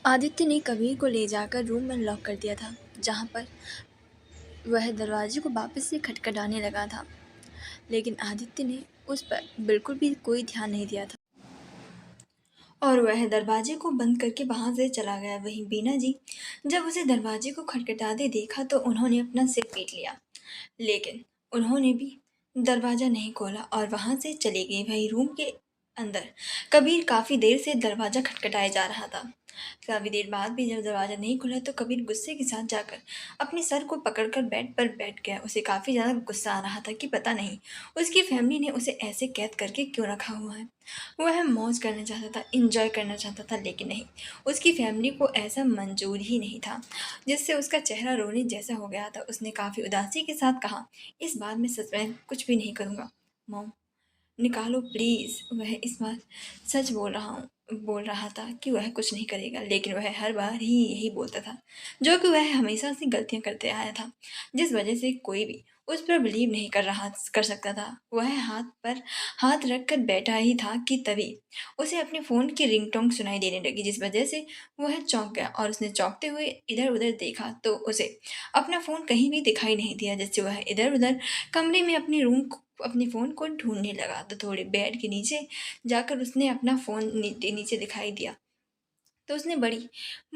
आदित्य ने कबीर को ले जाकर रूम में लॉक कर दिया था, जहाँ पर वह दरवाजे को वापस से खटखटाने लगा था। लेकिन आदित्य ने उस पर बिल्कुल भी कोई ध्यान नहीं दिया था और वह दरवाजे को बंद करके वहां से चला गया। वहीं बीना जी जब उसे दरवाजे को खटखटाते देखा तो उन्होंने अपना सिर पीट लिया, लेकिन उन्होंने भी दरवाजा नहीं खोला और वहां से चली गई। वही रूम के अंदर कबीर काफी देर से दरवाजा खटखटाया जा रहा था। काफी देर बाद भी जब दरवाजा नहीं खुला तो कबीर गुस्से के साथ जाकर अपने सर को पकड़कर बेड पर बैठ गया। उसे काफी ज्यादा गुस्सा आ रहा था कि पता नहीं उसकी फैमिली ने उसे ऐसे कैद करके क्यों रखा हुआ है। वह मौज करना चाहता था, इंजॉय करना चाहता था, लेकिन नहीं, उसकी फैमिली को ऐसा मंजूर ही नहीं था, जिससे उसका चेहरा रोने जैसा हो गया था। उसने काफी उदासी के साथ कहा, इस बार मैं सच में कुछ भी नहीं करूंगा मॉम, निकालो प्लीज। वह इस बार सच बोल रहा था कि वह कुछ नहीं करेगा, लेकिन वह हर बार ही यही बोलता था, जो कि वह हमेशा से गलतियां करते आया था, जिस वजह से कोई भी उस पर बिलीव नहीं कर सकता था। वह हाथ पर हाथ रखकर बैठा ही था कि तभी उसे अपने फोन की रिंगटोन सुनाई देने लगी, जिस वजह से वह चौंक गया और उसने चौंकते हुए इधर उधर देखा तो उसे अपना फोन कहीं भी दिखाई नहीं दिया। जैसे वह इधर उधर कमरे में अपने फ़ोन को ढूंढने लगा तो थोड़ी बेड के नीचे जाकर उसने अपना फ़ोन नीचे दिखाई दिया। तो उसने बड़ी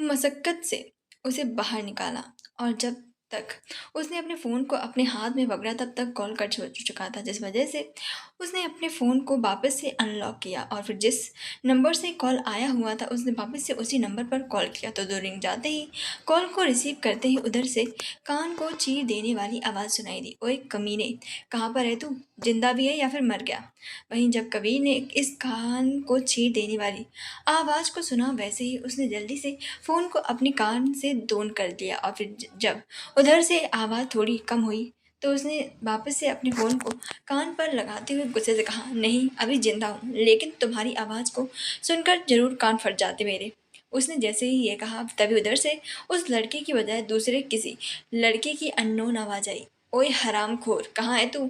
मशक्क़त से उसे बाहर निकाला और जब तक उसने अपने फ़ोन को अपने हाथ में पकड़ा तब तक कॉल कट हो चुका था, जिस वजह से उसने अपने फ़ोन को वापस से अनलॉक किया और फिर जिस नंबर से कॉल आया हुआ था उसने वापस से उसी नंबर पर कॉल किया। तो दो रिंग जाते ही कॉल को रिसीव करते ही उधर से कान को चीर देने वाली आवाज़ सुनाई दी, ओए कमीने, कहाँ पर है तू, जिंदा भी है या फिर मर गया। वहीं जब कबीर ने इस कान को चीर देने वाली आवाज को सुना, वैसे ही उसने जल्दी से फोन को अपने कान से दोन कर दिया और फिर जब उधर से आवाज थोड़ी कम हुई तो उसने वापस से अपने फोन को कान पर लगाते हुए गुस्से से कहा, नहीं अभी जिंदा हूँ, लेकिन तुम्हारी आवाज को सुनकर जरूर कान फट जाते मेरे। उसने जैसे ही ये कहा तभी उधर से उस लड़के की बजाय दूसरे किसी लड़के की अननोन आवाज आई, ओए हरामखोर, कहाँ है तू,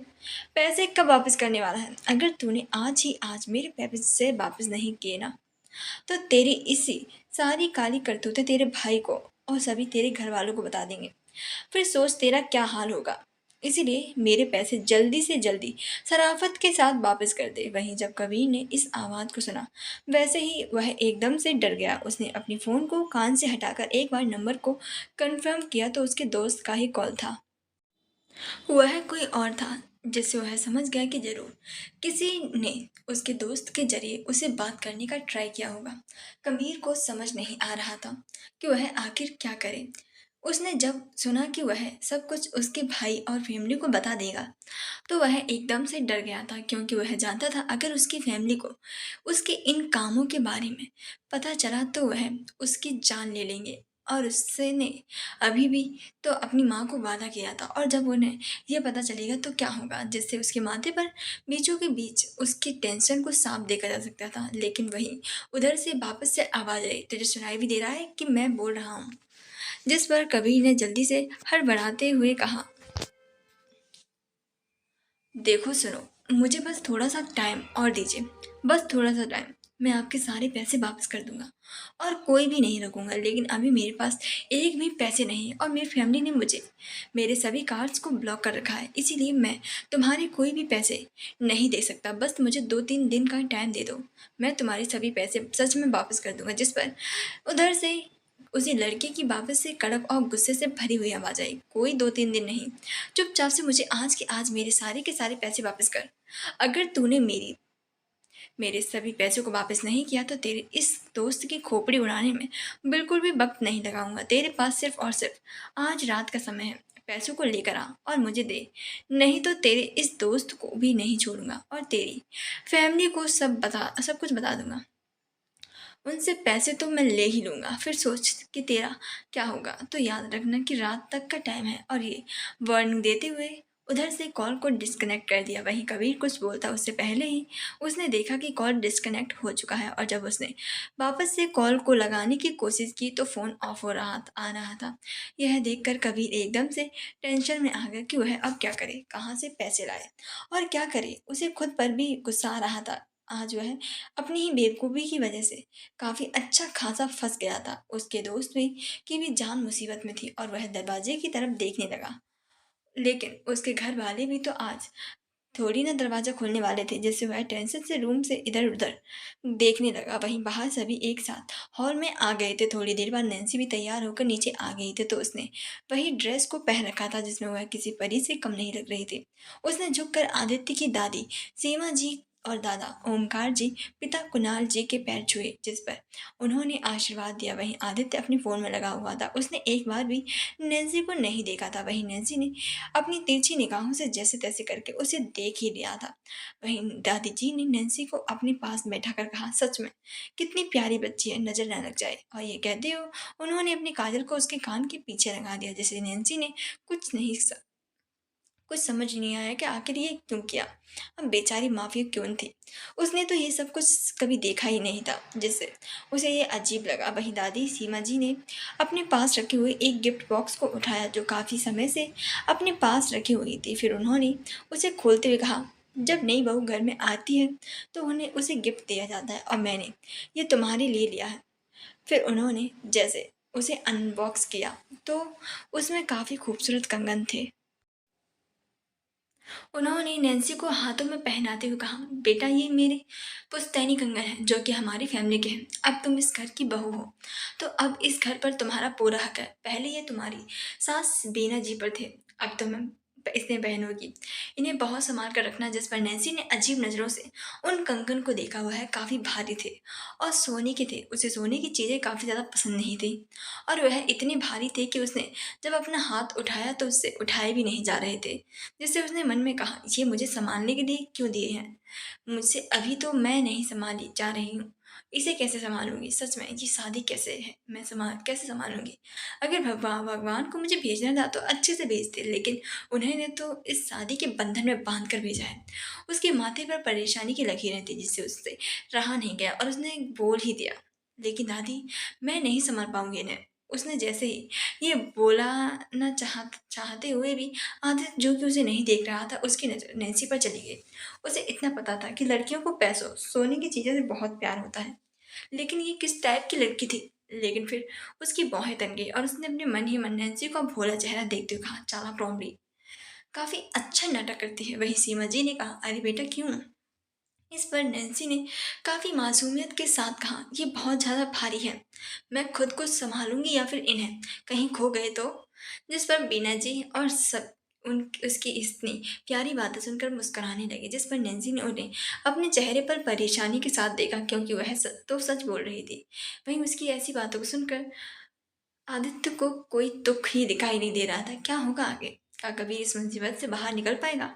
पैसे कब वापस करने वाला है, अगर तूने आज ही आज मेरे पैसे वापस नहीं किए ना तो तेरी इसी सारी काली करतूतें तेरे भाई को और सभी तेरे घर वालों को बता देंगे। फिर सोच तेरा क्या हाल होगा। इसीलिए मेरे पैसे जल्दी से जल्दी शराफत के साथ वापस कर दे। वहीं जब कबीर ने इस आवाज को सुना वैसे ही वह एकदम से डर गया। उसने अपनी फोन को कान से हटाकर एक बार नंबर को कंफर्म किया तो उसके दोस्त का ही कॉल था। वह कोई और था, जिससे वह समझ गया कि जरूर किसी ने उसके दोस्त के जरिए उसे बात करने का ट्राई किया होगा। कबीर को समझ नहीं आ रहा था कि वह आखिर क्या करे। उसने जब सुना कि वह सब कुछ उसके भाई और फैमिली को बता देगा तो वह एकदम से डर गया था, क्योंकि वह जानता था अगर उसकी फैमिली को उसके इन कामों के बारे में पता चला तो वह उसकी जान ले लेंगे। और उससे ने अभी भी तो अपनी माँ को वादा किया था, और जब उन्हें यह पता चलेगा तो क्या होगा, जिससे उसके माथे पर बीचों के बीच उसकी टेंशन को साफ देखा जा सकता था। लेकिन वहीं उधर से वापस से आवाज आई, तुझे सुनाई भी दे रहा है कि मैं बोल रहा हूँ, जिस पर कबीर ने जल्दी से हड़बड़ाते हुए कहा, देखो सुनो, मुझे बस थोड़ा सा टाइम और दीजिए, बस थोड़ा सा टाइम, मैं आपके सारे पैसे वापस कर दूंगा और कोई भी नहीं रखूंगा। लेकिन अभी मेरे पास एक भी पैसे नहीं है और मेरी फैमिली ने मुझे मेरे सभी कार्ड्स को ब्लॉक कर रखा है, इसीलिए मैं तुम्हारे कोई भी पैसे नहीं दे सकता। बस मुझे 2-3 दिन का टाइम दे दो, मैं तुम्हारे सभी पैसे सच में वापस कर दूंगा। जिस पर उधर से उसी लड़के की वापस से कड़क और गुस्से से भरी हुई आवाज आई, कोई 2-3 दिन नहीं, चुपचाप से मुझे आज के आज मेरे सारे के सारे पैसे वापस कर। अगर तूने मेरे सभी पैसों को वापस नहीं किया तो तेरे इस दोस्त की खोपड़ी उड़ाने में बिल्कुल भी वक्त नहीं लगाऊंगा। तेरे पास सिर्फ और सिर्फ आज रात का समय है, पैसों को लेकर आ और मुझे दे, नहीं तो तेरे इस दोस्त को भी नहीं छोड़ूंगा और तेरी फैमिली को सब कुछ बता दूंगा। उनसे पैसे तो मैं ले ही लूँगा, फिर सोच कि तेरा क्या होगा। तो याद रखना कि रात तक का टाइम है। और ये वार्निंग देते हुए उधर से कॉल को डिस्कनेक्ट कर दिया। वहीं कबीर कुछ बोलता उससे पहले ही उसने देखा कि कॉल डिस्कनेक्ट हो चुका है, और जब उसने वापस से कॉल को लगाने की कोशिश की तो फ़ोन ऑफ हो रहा आ रहा था। यह देखकर कबीर एकदम से टेंशन में आ गया कि वह अब क्या करे, कहाँ से पैसे लाए और क्या करे। उसे खुद पर भी गुस्सा आ रहा था, आज वह अपनी ही बेवकूफ़ी की वजह से काफ़ी अच्छा खासा फंस गया था। उसके दोस्त भी की भी जान मुसीबत में थी और वह दरवाजे की तरफ देखने लगा। लेकिन उसके घर वाले भी तो आज थोड़ी ना दरवाजा खोलने वाले थे, जिससे वह टेंशन से रूम से इधर उधर देखने लगा। वहीं बाहर सभी एक साथ हॉल में आ गए थे। थोड़ी देर बाद नैन्सी भी तैयार होकर नीचे आ गई थी, तो उसने वही ड्रेस को पहन रखा था जिसमें वह किसी परी से कम नहीं लग रही थी। उसने झुककर आदित्य की दादी सीमा जी और दादा ओमकार जी, पिता कुणाल जी के पैर छुए, जिस पर उन्होंने आशीर्वाद दिया। वहीं आदित्य अपने फोन में लगा हुआ था, उसने एक बार भी नैन्सी को नहीं देखा था। वहीं नैन्सी ने अपनी तिरछी निगाहों से जैसे तैसे करके उसे देख ही लिया था। वहीं दादी जी ने नैन्सी को अपने पास बैठाकर कहा, सच में कितनी प्यारी बच्ची है, नजर न लग जाए। और ये कहते हो उन्होंने अपनी काजल को उसके कान के पीछे लगा दिया। जैसे नैन्सी ने कुछ समझ नहीं आया कि आखिर ये क्यों किया। अब बेचारी माफी क्यों थी, उसने तो ये सब कुछ कभी देखा ही नहीं था, जिससे उसे ये अजीब लगा। वहीं दादी सीमा जी ने अपने पास रखे हुए एक गिफ्ट बॉक्स को उठाया जो काफ़ी समय से अपने पास रखी हुई थी। फिर उन्होंने उसे खोलते हुए कहा, जब नई बहू घर में आती है तो उन्हें उसे गिफ्ट दिया जाता है और मैंने ये तुम्हारे लिए लिया है। फिर उन्होंने जैसे उसे अनबॉक्स किया तो उसमें काफ़ी खूबसूरत कंगन थे। उन्होंने नैन्सी को हाथों में पहनाते हुए कहा, बेटा ये मेरे पुश्तैनी कंगन है जो कि हमारी फैमिली के हैं। अब तुम इस घर की बहू हो तो अब इस घर पर तुम्हारा पूरा हक है। पहले ये तुम्हारी सास बीना जी पर थे, अब तुम्हें इसने बहनोगी। इन्हें बहुत संभाल कर रखना। जिस पर नैन्सी ने अजीब नज़रों से उन कंगन को देखा। वह काफ़ी भारी थे और सोने के थे। उसे सोने की चीज़ें काफ़ी ज़्यादा पसंद नहीं थी और वह इतने भारी थे कि उसने जब अपना हाथ उठाया तो उससे उठाए भी नहीं जा रहे थे। जिससे उसने मन में कहा, ये मुझे संभालने के लिए क्यों दिए हैं, मुझसे अभी तो मैं नहीं संभाली जा रही हूँ, इसे कैसे संभालूंगी। सच में ये शादी कैसे है, मैं कैसे संभालूंगी। अगर भगवान भगवान को मुझे भेजना था तो अच्छे से भेजते, लेकिन उन्होंने तो इस शादी के बंधन में बांध कर भेजा है। उसके माथे पर परेशानी की लकीरें थी जिससे उससे रहा नहीं गया और उसने बोल ही दिया, लेकिन दादी मैं नहीं संभाल पाऊंगी इन्हें। उसने जैसे ही ये बोला न चाहते हुए भी आदित्य जो कि उसे नहीं देख रहा था उसकी नज़र नैन्सी पर चली गई। उसे इतना पता था कि लड़कियों को पैसों सोने की चीज़ों से बहुत प्यार होता है, लेकिन ये किस टाइप की लड़की थी। लेकिन फिर उसकी बाहें तन गई और उसने अपने मन ही मन नैन्सी का भोला चेहरा देखते हुए कहा, चाला प्रॉम्बली काफ़ी अच्छा नाटक करती है। वही सीमा जी ने कहा, अरे बेटा क्यों। इस पर नैन्सी ने काफ़ी मासूमियत के साथ कहा, ये बहुत ज़्यादा भारी है, मैं खुद को संभालूंगी या फिर इन्हें कहीं खो गए तो। जिस पर बीना जी और सब उन उसकी इतनी प्यारी बातें सुनकर मुस्कुराने लगे। जिस पर नैन्सी ने उन्हें अपने चेहरे पर परेशानी के साथ देखा, क्योंकि वह तो सच बोल रही थी। वहीं उसकी ऐसी बातों को सुनकर आदित्य को कोई दुख ही दिखाई नहीं दे रहा था। क्या होगा आगे, क्या कभी इस मुसीबत से बाहर निकल पाएगा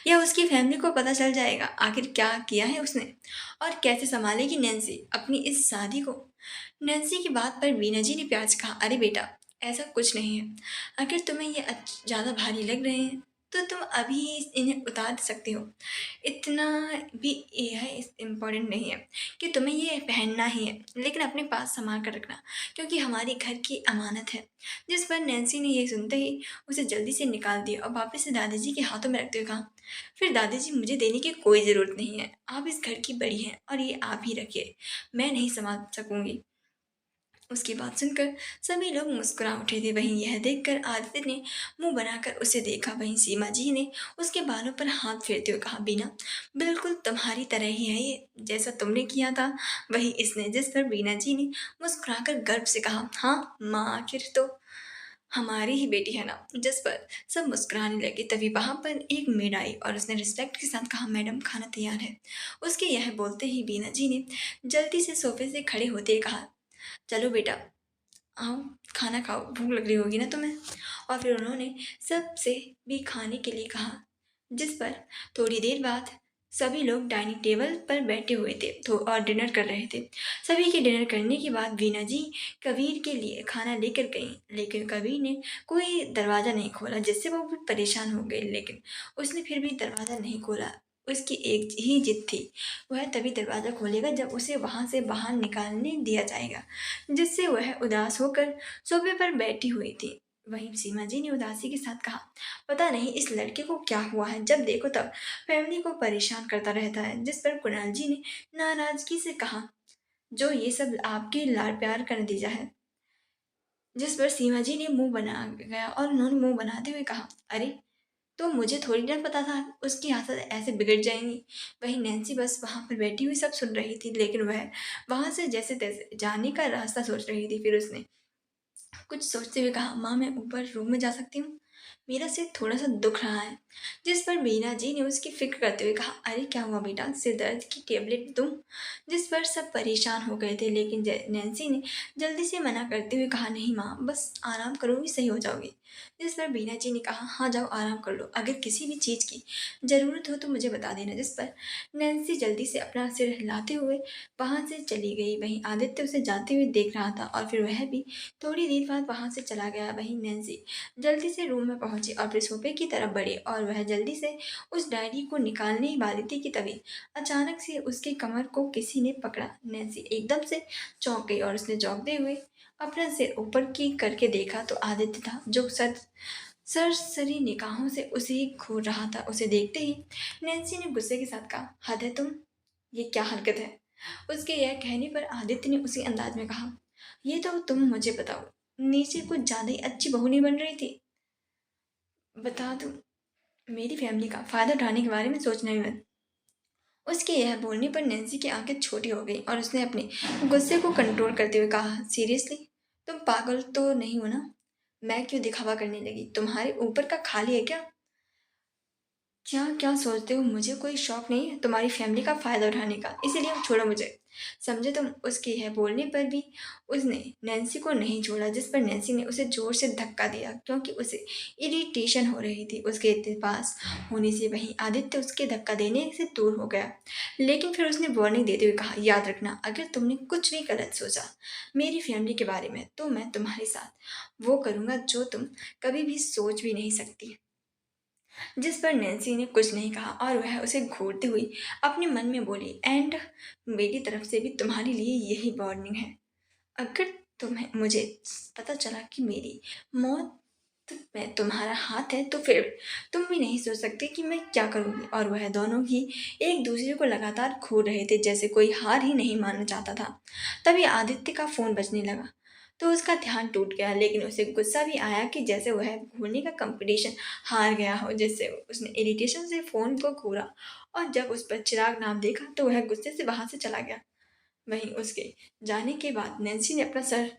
या उसकी फैमिली को पता चल जाएगा आखिर क्या किया है उसने, और कैसे संभालेगी नैन्सी अपनी इस शादी को। नैन्सी की बात पर वीना जी ने प्यार से कहा, अरे बेटा ऐसा कुछ नहीं है, अगर तुम्हें ये ज़्यादा भारी लग रहे हैं तो तुम अभी इन्हें उतार सकते हो। इतना भी यह इम्पोर्टेंट नहीं है कि तुम्हें ये पहनना ही है, लेकिन अपने पास संभाल कर रखना क्योंकि हमारी घर की अमानत है। जिस पर नैन्सी ने ये सुनते ही उसे जल्दी से निकाल दिया और वापस से दादाजी के हाथों में रखते हुए कहा, फिर दादाजी मुझे देने की कोई ज़रूरत नहीं है, आप इस घर की बड़ी हैं और ये आप ही रखिए, मैं नहीं संभाल सकूंगी। उसकी बात सुनकर सभी लोग मुस्कुरा उठे थे। वहीं यह देखकर आदित्य ने मुंह बनाकर उसे देखा। वहीं सीमा जी ने उसके बालों पर हाथ फेरते हुए कहा, बीना बिल्कुल तुम्हारी तरह ही है ये, जैसा तुमने किया था वही इसने। जिस पर बीना जी ने मुस्कुराकर गर्व से कहा, हाँ माँ आखिर तो हमारी ही बेटी है ना। जिस पर सब मुस्कुराने लगे। तभी वहां पर एक मेड आई और उसने रिस्पेक्ट के साथ कहा, मैडम खाना तैयार है। उसके यह बोलते ही बीना जी ने जल्दी से सोफे से खड़े होते ही कहा, चलो बेटा आओ खाना खाओ, भूख लग रही होगी ना तुम्हें। और फिर उन्होंने सबसे भी खाने के लिए कहा। जिस पर थोड़ी देर बाद सभी लोग डाइनिंग टेबल पर बैठे हुए थे तो और डिनर कर रहे थे। सभी के डिनर करने के बाद वीना जी कबीर के लिए खाना लेकर गई, लेकिन कबीर ने कोई दरवाज़ा नहीं खोला, जिससे वो भी परेशान हो गई। लेकिन उसने फिर भी दरवाज़ा नहीं खोला। उसकी एक ही जिद थी, वह तभी दरवाज़ा खोलेगा जब उसे वहाँ से बाहर निकालने दिया जाएगा। जिससे वह उदास होकर सोफे पर बैठी हुई थी। वहीं सीमा जी ने उदासी के साथ कहा, पता नहीं इस लड़के को क्या हुआ है, जब देखो तब फैमिली को परेशान करता रहता है। जिस पर कुणाल जी ने नाराजगी से कहा, जो ये सब आपके लाड़ प्यार का नतीजा है। जिस पर सीमा जी ने मुंह बना गया और उन्होंने मुंह बनाते हुए कहा, अरे तो मुझे थोड़ी ना पता था उसकी आदत ऐसे बिगड़ जाएंगी। वहीं नैन्सी बस वहां पर बैठी हुई सब सुन रही थी, लेकिन वह वहां से जैसे तैसे जाने का रास्ता सोच रही थी। फिर उसने कुछ सोचते हुए कहा, माँ मैं ऊपर रूम में जा सकती हूँ, मेरा सिर थोड़ा सा दुख रहा है। जिस पर बीना जी ने उसकी फिक्र करते हुए कहा, अरे क्या हुआ बेटा, सिर दर्द की टेबलेट दूँ। जिस पर सब परेशान हो गए थे, लेकिन नैन्सी ने जल्दी से मना करते हुए कहा, नहीं माँ बस आराम करूँगी, सही हो जाओगी। जिस पर बीना जी ने कहा, हाँ जाओ आराम कर लो, अगर किसी भी चीज़ की ज़रूरत हो तो मुझे बता देना। जिस पर नैन्सी जल्दी से अपना सिर हिलाते हुए वहाँ से चली गई। वहीं आदित्य उसे जाते हुए देख रहा था और फिर वह भी थोड़ी देर बाद वहाँ से चला गया। वहीं नैन्सी जल्दी से रूम में पहुंची और फिर सोफे की तरफ बढ़ी और वह जल्दी से उस डायरी को निकालने ही वाली थी कि तभी अचानक से उसके कमर को किसी ने पकड़ा। नैन्सी एकदम से चौंक गई और उसने चौंकते हुए अपना सिर ऊपर की करके देखा तो आदित्य था, जो सरसरी निगाहों से उसे ही घूर रहा था। उसे देखते ही नैन्सी ने गुस्से के साथ कहा, हद है तुम, ये क्या हरकत है। उसके यह कहने पर आदित्य ने उसी अंदाज में कहा, ये तो तुम मुझे बताओ, नीचे कुछ ज्यादा ही अच्छी बहू नहीं बन रही थी। बता दूं, मेरी फैमिली का फायदा उठाने के बारे में सोचना भी मत। उसके यह बोलने पर नैन्सी की आंखें छोटी हो गई और उसने अपने गुस्से को कंट्रोल करते हुए कहा, सीरियसली तुम पागल तो नहीं हो ना। मैं क्यों दिखावा करने लगी, तुम्हारे ऊपर का खाली है क्या। क्या क्या सोचते हो, मुझे कोई शौक नहीं है तुम्हारी फैमिली का फायदा उठाने का, इसीलिए छोड़ो मुझे, समझे तुम। उसके यह बोलने पर भी उसने नैन्सी को नहीं छोड़ा। जिस पर नैन्सी ने उसे जोर से धक्का दिया क्योंकि उसे इरिटेशन हो रही थी उसके पास होने से। वहीं आदित्य उसके धक्का देने से दूर हो गया, लेकिन फिर उसने वार्निंग देते हुए कहा, याद रखना अगर तुमने कुछ भी गलत सोचा मेरी फैमिली के बारे में तो मैं तुम्हारे साथ वो करूँगा जो तुम कभी भी सोच भी नहीं सकती। जिस पर नैन्सी ने कुछ नहीं कहा और वह उसे घूरती हुई अपने मन में बोली, एंड मेरी तरफ से भी तुम्हारे लिए यही वार्निंग है, अगर तुम्हें मुझे पता चला कि मेरी मौत में तुम्हारा हाथ है तो फिर तुम भी नहीं सोच सकते कि मैं क्या करूँगी। और वह दोनों ही एक दूसरे को लगातार घूर रहे थे, जैसे कोई हार ही नहीं मानना चाहता था। तभी आदित्य का फोन बजने लगा तो उसका ध्यान टूट गया, लेकिन उसे गुस्सा भी आया कि जैसे वह घूरने का कंपटीशन हार गया हो। जैसे उसने इरिटेशन से फोन को घूरा और जब उस पर चिराग नाम देखा तो वह गुस्से से वहां से चला गया। वहीं उसके जाने के बाद नैन्सी ने अपना सर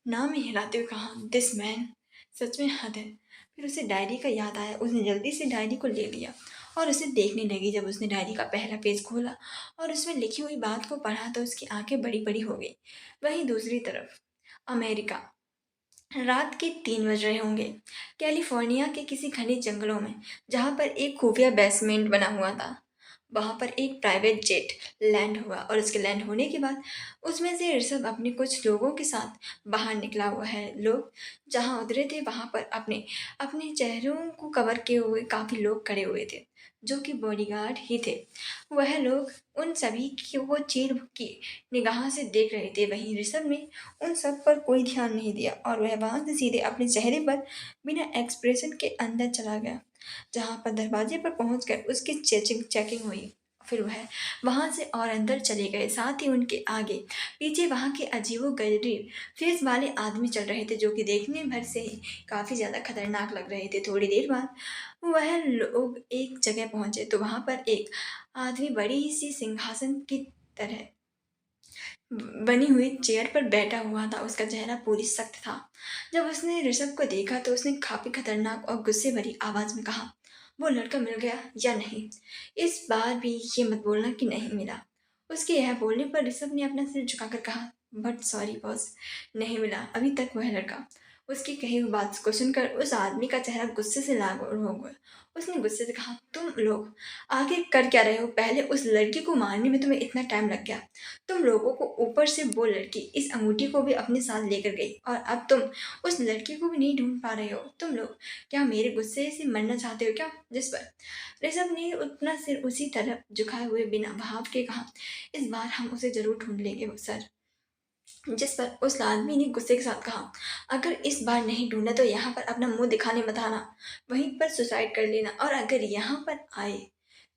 नाम ही हिलाते हुए कहा, दिस मैन सच में हद है। फिर उसे डायरी का याद आया, उसने जल्दी से डायरी को ले लिया और उसे देखने लगी। जब उसने डायरी का पहला पेज खोला और उसमें लिखी हुई बात को पढ़ा तो उसकी आंखें बड़ी बड़ी हो गई। वहीं दूसरी तरफ अमेरिका, रात के 3 बज रहे होंगे। कैलिफोर्निया के किसी घने जंगलों में, जहाँ पर एक खुफिया बेसमेंट बना हुआ था, वहाँ पर एक प्राइवेट जेट लैंड हुआ और उसके लैंड होने के बाद उसमें से ऋषभ अपने कुछ लोगों के साथ बाहर निकला हुआ है। लोग जहाँ उतरे थे वहाँ पर अपने अपने चेहरों को कवर किए हुए काफ़ी लोग खड़े हुए थे, जो कि बॉडीगार्ड ही थे। वह लोग उन सभी को चीर की निगाह से देख रहे थे। वहीं ऋषभ ने उन सब पर कोई ध्यान नहीं दिया और वह वहां से सीधे अपने चेहरे पर बिना एक्सप्रेशन के अंदर चला गया। जहां पर दरवाजे पर पहुंचकर उसकी चेकिंग चेकिंग हुई। फिर वह वहां से और अंदर चले गए। साथ ही उनके आगे पीछे वहां के अजीबो गरीब फेस वाले आदमी चल रहे थे, जो कि देखने भर से ही काफी ज्यादा खतरनाक लग रहे थे। थोड़ी देर बाद वह लोग एक जगह पहुंचे तो वहां पर एक आदमी बड़ी सी सिंहासन की तरह बनी हुई चेयर पर बैठा हुआ था। उसका चेहरा पूरी सख्त था। जब उसने ऋषभ को देखा तो उसने काफी खतरनाक और गुस्से भरी आवाज में कहा, वो लड़का मिल गया या नहीं, इस बार भी ये मत बोलना कि नहीं मिला। उसके यह बोलने पर ऋषभ ने अपना सिर झुकाकर कहा, बट सॉरी बॉस, नहीं मिला अभी तक वह लड़का। उसकी कही हुई बात को सुनकर उस आदमी का चेहरा गुस्से से लाल हो गया। उसने गुस्से से कहा, तुम लोग आगे कर क्या रहे हो, पहले उस लड़की को मारने में तुम्हें इतना टाइम लग गया, तुम लोगों को ऊपर से वो लड़की इस अंगूठी को भी अपने साथ लेकर गई और अब तुम उस लड़की को भी नहीं ढूंढ पा रहे हो। तुम लोग क्या मेरे गुस्से से मरना चाहते हो क्या। जिस पर ऋषभ ने अपना सिर उसी तरफ झुकाए हुए बिना भाव के कहा, इस बार हम उसे जरूर ढूंढ लेंगे सर। जिस पर उस आदमी ने गुस्से के साथ कहा, अगर इस बार नहीं ढूंढा तो यहाँ पर अपना मुंह दिखाने मत आना, वहीं पर सुसाइड कर लेना, और अगर यहाँ पर आए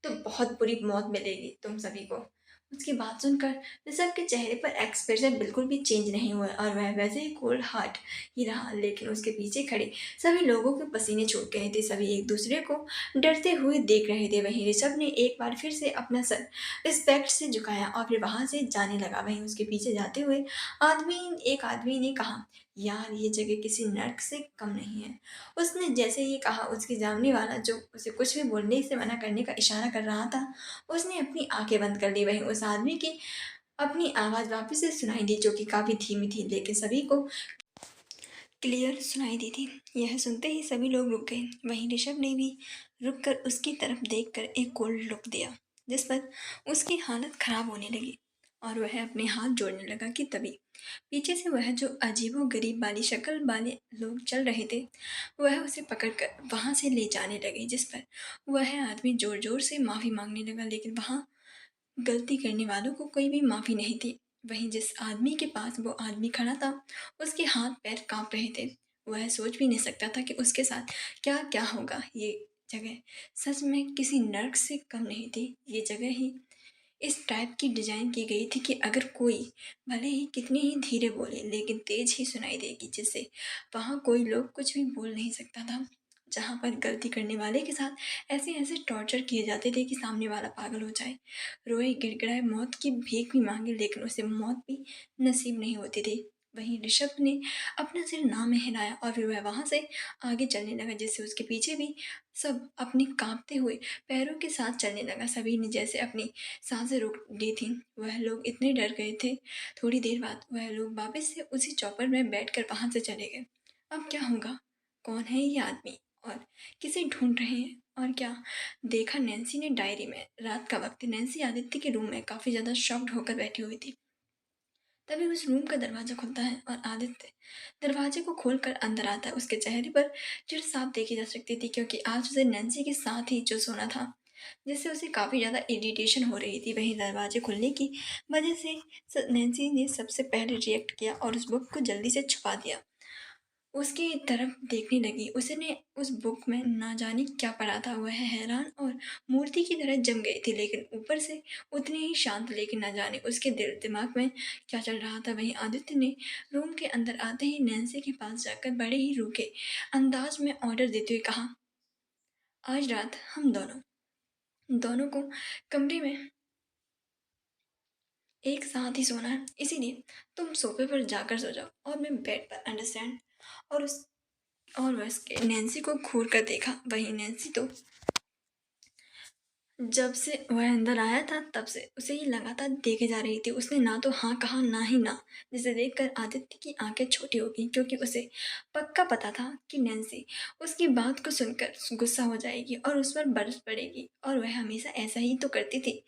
तो बहुत बुरी मौत मिलेगी तुम सभी को। उसकी बात सुनकर ऋषभ के चेहरे पर एक्सप्रेशन बिल्कुल भी चेंज नहीं हुआ और वह वैसे ही कोल्ड हार्ट ही रहा, लेकिन उसके पीछे खड़े सभी लोगों के पसीने छूट गए थे। सभी एक दूसरे को डरते हुए देख रहे थे। वहीं ऋषभ ने एक बार फिर से अपना सर रिस्पेक्ट से झुकाया और फिर वहां से जाने लगा। वहीं उसके पीछे जाते हुए एक आदमी ने कहा, यार ये जगह किसी नर्क से कम नहीं है। उसने जैसे ही कहा, उसके सामने वाला जो उसे कुछ भी बोलने से मना करने का इशारा कर रहा था, उसने अपनी आंखें बंद कर ली। वहीं उस आदमी की अपनी आवाज वापस से सुनाई दी, जो कि काफी धीमी थी लेकिन सभी को क्लियर सुनाई दी थी। यह सुनते ही सभी लोग रुक गए। वहीं ऋषभ ने भी रुककर उसकी तरफ देखकर एक कोल्ड लुक दिया, जिस पर उसकी हालत खराब होने लगी और वह अपने हाथ जोड़ने लगा कि तभी पीछे से वह जो अजीबो गरीब वाली शक्ल वाले लोग चल रहे थे, वह उसे पकड़कर वहां से ले जाने लगे। जिस पर वह आदमी जोर जोर से माफी मांगने लगा, लेकिन वहां गलती करने वालों को कोई भी माफ़ी नहीं थी। वहीं जिस आदमी के पास वो आदमी खड़ा था, उसके हाथ पैर काँप रहे थे। वह सोच भी नहीं सकता था कि उसके साथ क्या-क्या होगा। ये जगह सच में किसी नर्क से कम नहीं थी। ये जगह ही इस टाइप की डिज़ाइन की गई थी कि अगर कोई भले ही कितनी ही धीरे बोले, लेकिन तेज़ ही सुनाई देगी, जिससे वहाँ कोई लोग कुछ भी बोल नहीं सकता था। जहाँ पर गलती करने वाले के साथ ऐसे-ऐसे टॉर्चर किए जाते थे कि सामने वाला पागल हो जाए, रोए, गिड़गिड़ाए, मौत की भीख भी माँगे, लेकिन उसे मौत भी नसीब नहीं होती थी। वहीं ऋषभ ने अपना सिर ना में हिलाया और फिर वह वहाँ से आगे चलने लगा, जिससे उसके पीछे भी सब अपने काँपते हुए पैरों के साथ चलने लगा। सभी ने जैसे अपनी साँसें रोक ली थीं। वह लोग इतने डर गए थे। थोड़ी देर बाद वह लोग वापस से उसी चौपर में बैठकर वहाँ से चले गए। अब क्या होगा? कौन है ये आदमी? और किसे ढूँढ रहे हैं? और क्या देखा नैन्सी ने डायरी में? रात का वक़्त नैन्सी आदित्य के रूम में काफ़ी ज़्यादा शॉक्ड होकर बैठी हुई थी। तभी उस रूम का दरवाज़ा खुलता है और आदित्य दरवाजे को खोलकर अंदर आता है। उसके चेहरे पर चिढ़ साफ देखी जा सकती थी, क्योंकि आज उसे नैन्सी के साथ ही जो सोना था, जिससे उसे काफ़ी ज़्यादा इरिटेशन हो रही थी। वहीं दरवाजे खुलने की वजह से नैन्सी ने सबसे पहले रिएक्ट किया और उस बुक को जल्दी से छुपा दिया। उसकी तरफ देखने लगी। उसने उस बुक में ना जाने क्या पढ़ा था। वह हैरान और मूर्ति की तरह जम गई थी, लेकिन ऊपर से उतनी ही शांत, लेकिन ना जाने उसके दिमाग में क्या चल रहा था। वहीं आदित्य ने रूम के अंदर आते ही नैन्सी के पास जाकर बड़े ही रूखे अंदाज में ऑर्डर देते हुए कहा, आज रात हम दोनों दोनों को कमरे में एक साथ ही सोना है, इसीलिए तुम सोफे पर जाकर सो जाओ और मैं बेड पर। अंडरस्टैंड? और उस और बस के नैन्सी को घूर कर देखा। वहीं नैन्सी तो जब से वह अंदर आया था तब से उसे ही लगातार देखे जा रही थी। उसने ना तो हाँ कहा ना ही ना, जिसे देखकर आदित्य की आंखें छोटी हो गई, क्योंकि उसे पक्का पता था कि नैन्सी उसकी बात को सुनकर गुस्सा हो जाएगी और उस पर बरस पड़ेगी, और वह हमेशा ऐसा ही तो करती थी।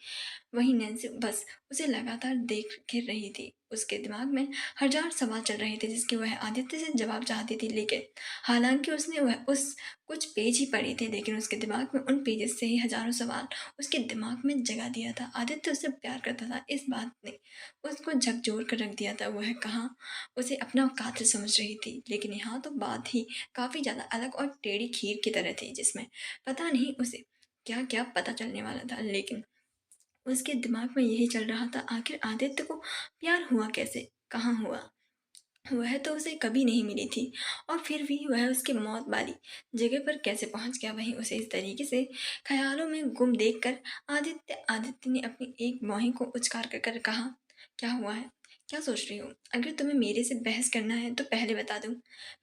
वहीं नैन्सी बस उसे लगातार देख घिर रही थी। उसके दिमाग में हजार सवाल चल रहे थे, जिसके वह आदित्य से जवाब चाहती थी, लेकिन हालांकि उसने वह उस कुछ पेज ही पढ़े थे, लेकिन उसके दिमाग में उन पेजेस से ही हजारों सवाल उसके दिमाग में जगा दिया था। आदित्य उससे प्यार करता था, इस बात ने उसको झकझोर कर रख दिया था। वह कहाँ उसे अपना कातिल समझ रही थी, लेकिन यहाँ तो बात ही काफ़ी ज़्यादा अलग और टेढ़ी खीर की तरह थी, जिसमें पता नहीं उसे क्या क्या पता चलने वाला था। लेकिन उसके दिमाग में यही चल रहा था, आखिर आदित्य को प्यार हुआ कैसे, कहाँ हुआ? वह तो उसे कभी नहीं मिली थी, और फिर भी वह उसकी मौत वाली जगह पर कैसे पहुंच गया? वहीं उसे इस तरीके से ख्यालों में गुम देखकर आदित्य ने अपनी एक बांह को उचकार कर कहा, क्या हुआ है? क्या सोच रही हो? अगर तुम्हें मेरे से बहस करना है तो पहले बता दूं,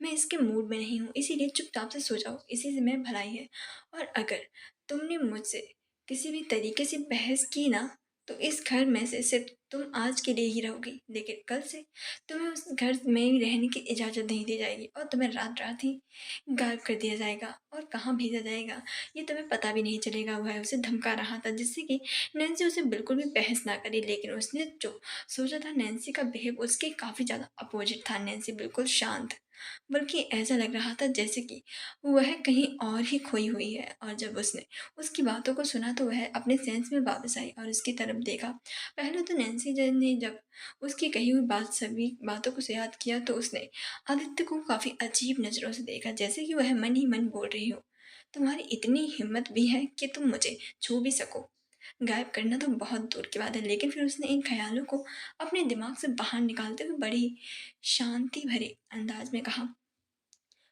मैं इसके मूड में नहीं हूँ, इसीलिए चुपचाप से सो जाओ, इसी से मैं भलाई है। और अगर तुमने मुझसे किसी भी तरीके से बहस की ना, तो इस घर में से सिर्फ तुम आज के लिए ही रहोगी, लेकिन कल से तुम्हें उस घर में ही रहने की इजाज़त नहीं दी जाएगी, और तुम्हें रात रात ही गायब कर दिया जाएगा और कहाँ भेजा जाएगा ये तुम्हें पता भी नहीं चलेगा। वह उसे धमका रहा था, जिससे कि नैन्सी उसे बिल्कुल भी बहस ना करे, लेकिन उसने जो सोचा था नैन्सी का बिहेव उसके काफ़ी ज़्यादा अपोजिट था। नैन्सी बिल्कुल शांत, बल्कि ऐसा लग रहा था जैसे कि वह कहीं और ही खोई हुई है। और जब उसने उसकी बातों को सुना तो वह अपने सेंस में वापस आई और उसकी तरफ देखा। पहले तो नैन्सी नैन्सी जन ने जब उसकी कही हुई बात सभी बातों को से याद किया तो उसने आदित्य को काफ़ी अजीब नज़रों से देखा, जैसे कि वह मन ही मन बोल रही हो, तुम्हारी इतनी हिम्मत भी है कि तुम मुझे छू भी सको। गायब करना तो बहुत दूर की बात है, लेकिन फिर उसने इन ख्यालों को अपने दिमाग से बाहर निकालते हुए बड़ी शांति भरे अंदाज में कहा,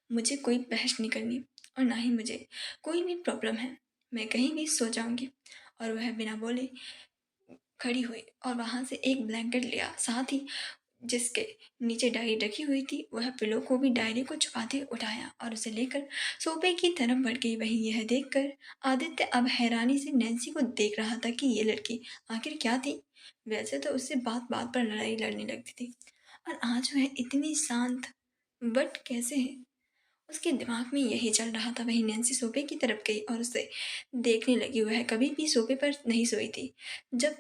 मुझे कोई बहस नहीं करनी और ना ही मुझे कोई भी प्रॉब्लम है। मैं कहीं भी सो जाऊंगी। और वह बिना बोले खड़ी हुई और वहां से एक ब्लैंकेट लिया, साथ ही जिसके नीचे डायरी रखी हुई थी, वह पिलो को भी डायरी को छुपाते उठाया और उसे लेकर सोफे की तरफ बढ़ गई। वहीं यह देखकर आदित्य अब हैरानी से नैन्सी को देख रहा था कि ये लड़की आखिर क्या थी। वैसे तो उससे बात बात पर लड़ाई लड़ने लगती थी, और आज वह इतनी शांत बट कैसे है। उसके दिमाग में यही चल रहा था। वहीं नैन्सी सोफे की तरफ गई और उसे देखने लगी। वह कभी भी सोफे पर नहीं सोई थी जब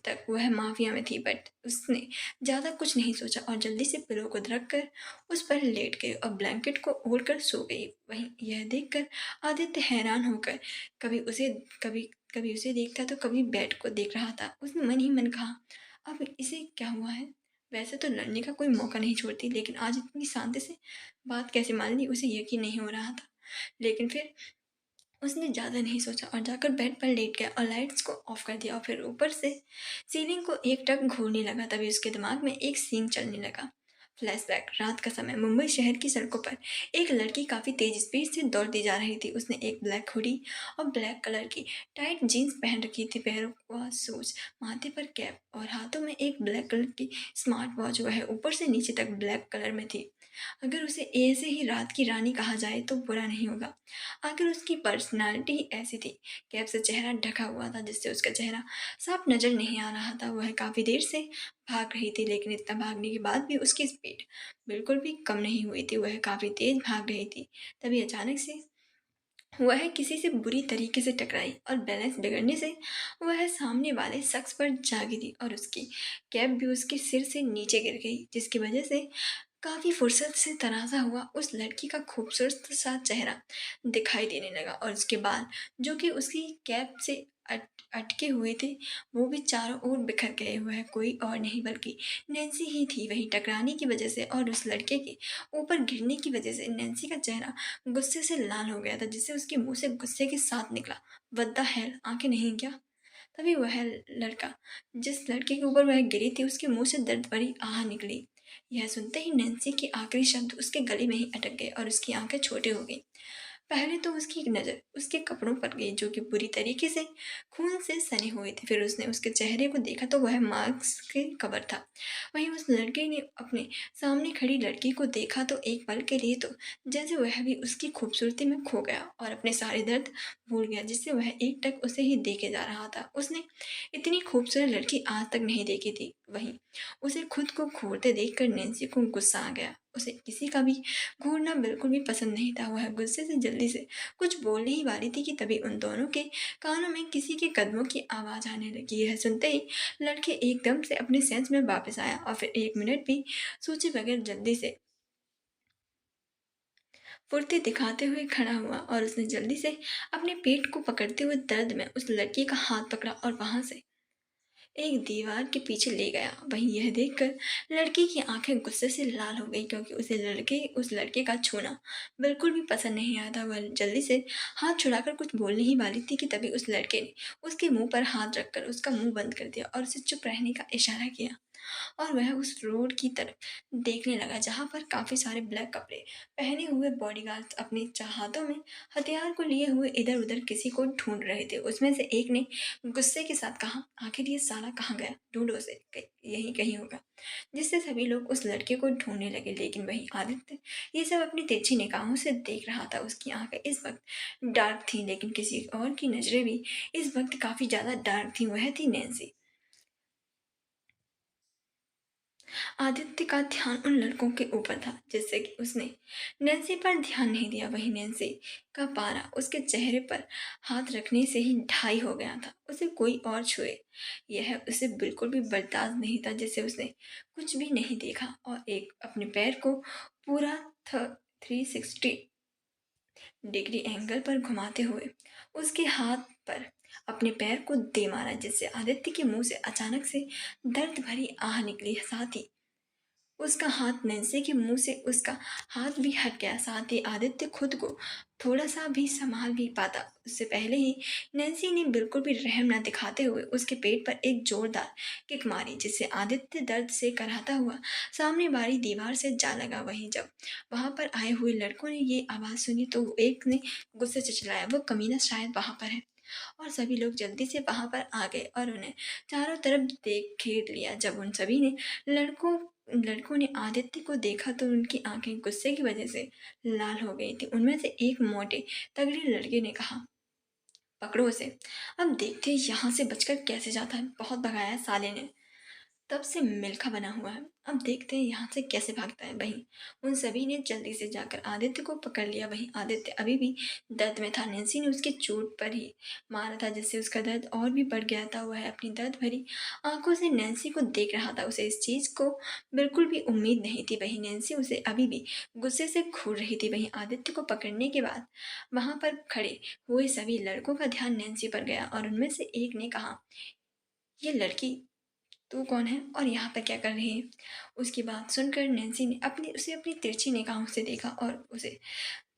तक वह माफिया में थी, बट उसने ज़्यादा कुछ नहीं सोचा और जल्दी से पिलो को रख कर उस पर लेट गई और ब्लैंकेट को ओढ़कर सो गई। वहीं यह देखकर आदित्य हैरान होकर कभी उसे कभी कभी उसे देखता तो कभी बेड को देख रहा था। उसने मन ही मन कहा, अब इसे क्या हुआ है। वैसे तो लड़ने का कोई मौका नहीं छोड़ती, लेकिन आज इतनी शांति से बात कैसे मान ली, उसे यकीन नहीं हो रहा था। लेकिन फिर उसने ज़्यादा नहीं सोचा और जाकर बेड पर लेट गया और लाइट्स को ऑफ कर दिया और फिर ऊपर से सीलिंग को एकटक घूरने लगा। तभी उसके दिमाग में एक सीन चलने लगा। फ्लैशबैक, रात का समय, मुंबई शहर की सड़कों पर एक लड़की काफ़ी तेज स्पीड से दौड़ती जा रही थी। उसने एक ब्लैक हुडी और ब्लैक कलर की टाइट जीन्स पहन रखी थी, पैरों का शूज, माथे पर कैप और हाथों में एक ब्लैक कलर की स्मार्ट वॉच। वह ऊपर से नीचे तक ब्लैक कलर में थी। अगर उसे ऐसे ही रात की रानी कहा जाए तो बुरा नहीं होगा। आखिर उसकी पर्सनालिटी ही ऐसी थी। कैप से चेहरा ढका हुआ था, जिससे उसका चेहरा साफ नजर नहीं आ रहा था। वह काफी देर से भाग रही थी, लेकिन इतना भागने के बाद भी उसकी स्पीड बिल्कुल भी कम नहीं हुई थी। वह काफी तेज भाग रही थी। तभी अचानक से वह किसी से बुरी तरीके से टकराई और बैलेंस बिगड़ने से वह सामने वाले शख्स पर जा गिरी और उसकी कैप भी उसके सिर से नीचे गिर गई, जिसकी वजह से काफी फुर्सत से तराशा हुआ उस लड़की का खूबसूरत सा चेहरा दिखाई देने लगा और उसके बाल, जो कि उसकी कैप से अटके हुए थे, वो भी चारों ओर बिखर गए। हुए कोई और नहीं बल्कि नैन्सी ही थी। वही टकराने की वजह से और उस लड़के के ऊपर गिरने की वजह से नैन्सी का चेहरा गुस्से से लाल हो गया था, जिससे उसके मुंह से गुस्से के साथ निकला, व्हाट द हेल, आंखें नहीं क्या। तभी वह लड़का, जिस लड़के के ऊपर वह गिरी थी, उसके मुंह से दर्द भरी आह निकली। यह सुनते ही नैन्सी के आखिरी शब्द उसके गले में ही अटक गए और उसकी आंखें छोटी हो गई। पहले तो उसकी नज़र उसके कपड़ों पर गई, जो कि बुरी तरीके से खून से सने हुए थे। फिर उसने उसके चेहरे को देखा तो वह मास्क के कवर था। वहीं उस लड़के ने अपने सामने खड़ी लड़की को देखा तो एक पल के लिए तो जैसे वह भी उसकी खूबसूरती में खो गया और अपने सारे दर्द भूल गया, जिससे वह एकटक उसे ही देखे जा रहा था। उसने इतनी खूबसूरत लड़की आज तक नहीं देखी थी। वहीं उसे खुद को घूरते देखकर नैन्सी को गुस्सा आ गया। उसे किसी का भी घूरना बिल्कुल भी पसंद नहीं था। वह गुस्से से जल्दी से कुछ बोलने ही वाली थी कि तभी उन दोनों के कानों में किसी के कदमों की आवाज़ आने लगी। यह सुनते ही लड़के एकदम से अपने सेंस में वापस आया और फिर 1 मिनट भी सोचे बगैर जल्दी से फुर्ती दिखाते हुए खड़ा हुआ और उसने जल्दी से अपने पेट को पकड़ते हुए दर्द में उस लड़की का हाथ पकड़ा और वहां से एक दीवार के पीछे ले गया। वहीं यह देखकर लड़की की आंखें गुस्से से लाल हो गई, क्योंकि उस लड़के का छूना बिल्कुल भी पसंद नहीं आया था। वह जल्दी से हाथ छुड़ाकर कुछ बोलने ही वाली थी कि तभी उस लड़के ने उसके मुंह पर हाथ रखकर उसका मुंह बंद कर दिया और उसे चुप रहने का इशारा किया। और वह उस रोड की तरफ देखने लगा, जहां पर काफी सारे ब्लैक कपड़े पहने हुए बॉडीगार्ड्स अपने हाथों में हथियार को लिए हुए इधर उधर किसी को ढूंढ रहे थे। उसमें से एक ने गुस्से के साथ कहा, आखिर ये साला कहाँ गया, ढूंढो उसे, यही कहीं होगा। जिससे सभी लोग उस लड़के को ढूंढने लगे। लेकिन वही आदित्य ये सब अपनी तिरछी निगाहों से देख रहा था। उसकी आंखें इस वक्त डार्क थी, लेकिन किसी और की नजरें भी इस वक्त काफी ज्यादा डार्क थी। वह थी नैन्सी। आदित्य का ध्यान उन लड़कों के ऊपर था, जिससे कि उसने नैन्सी पर ध्यान नहीं दिया। वहीं नैन्सी का पारा उसके चेहरे पर हाथ रखने से ही ढाई हो गया था। उसे कोई और छुए, यह उसे बिल्कुल भी बर्दाश्त नहीं था। जैसे उसने कुछ भी नहीं देखा और एक अपने पैर को पूरा 360 डिग्री एंगल पर घुमाते हुए उसके हाथ पर अपने पैर को दे मारा, जिससे आदित्य के मुंह से अचानक से दर्द भरी आह निकली। साथ ही उसका हाथ नैन्सी के मुंह से उसका हाथ भी हट गया। साथ ही आदित्य खुद को थोड़ा सा भी संभाल भी पाता उससे पहले ही नैन्सी ने बिल्कुल भी रहम न दिखाते हुए उसके पेट पर एक जोरदार किक मारी, जिससे आदित्य दर्द से कराहता हुआ सामने वाली दीवार से जा लगा। वहीं जब वहां पर आए हुए लड़कों ने ये आवाज सुनी तो एक ने गुस्से से चिल्लाया, वो कमीना शायद वहां पर है। और सभी लोग जल्दी से वहां पर आ गए और उन्हें चारों तरफ देख घेर लिया। जब उन सभी ने लड़कों लड़कों ने आदित्य को देखा तो उनकी आंखें गुस्से की वजह से लाल हो गई थी। उनमें से एक मोटे तगड़े लड़के ने कहा, पकड़ो उसे, अब देखते हैं यहाँ से बचकर कैसे जाता है। बहुत भगाया है साले ने, तब से मिल्खा बना हुआ है, अब देखते हैं यहाँ से कैसे भागता है। वहीं उन सभी ने जल्दी से जाकर आदित्य को पकड़ लिया। वहीं आदित्य अभी भी दर्द में था। नैन्सी ने उसके चोट पर ही मारा था, जिससे उसका दर्द और भी बढ़ गया था। वह अपनी दर्द भरी आंखों से नैन्सी को देख रहा था। उसे इस चीज को बिल्कुल भी उम्मीद नहीं थी। वहीं नैन्सी उसे अभी भी गुस्से से घूर रही थी। वहीं आदित्य को पकड़ने के बाद वहां पर खड़े हुए सभी लड़कों का ध्यान नैन्सी पर गया और उनमें से एक ने कहा, ये लड़की तू कौन है और यहाँ पर क्या कर रही है? उसकी बात सुनकर नैन्सी ने अपनी तिरछी निगाहों से देखा और उसे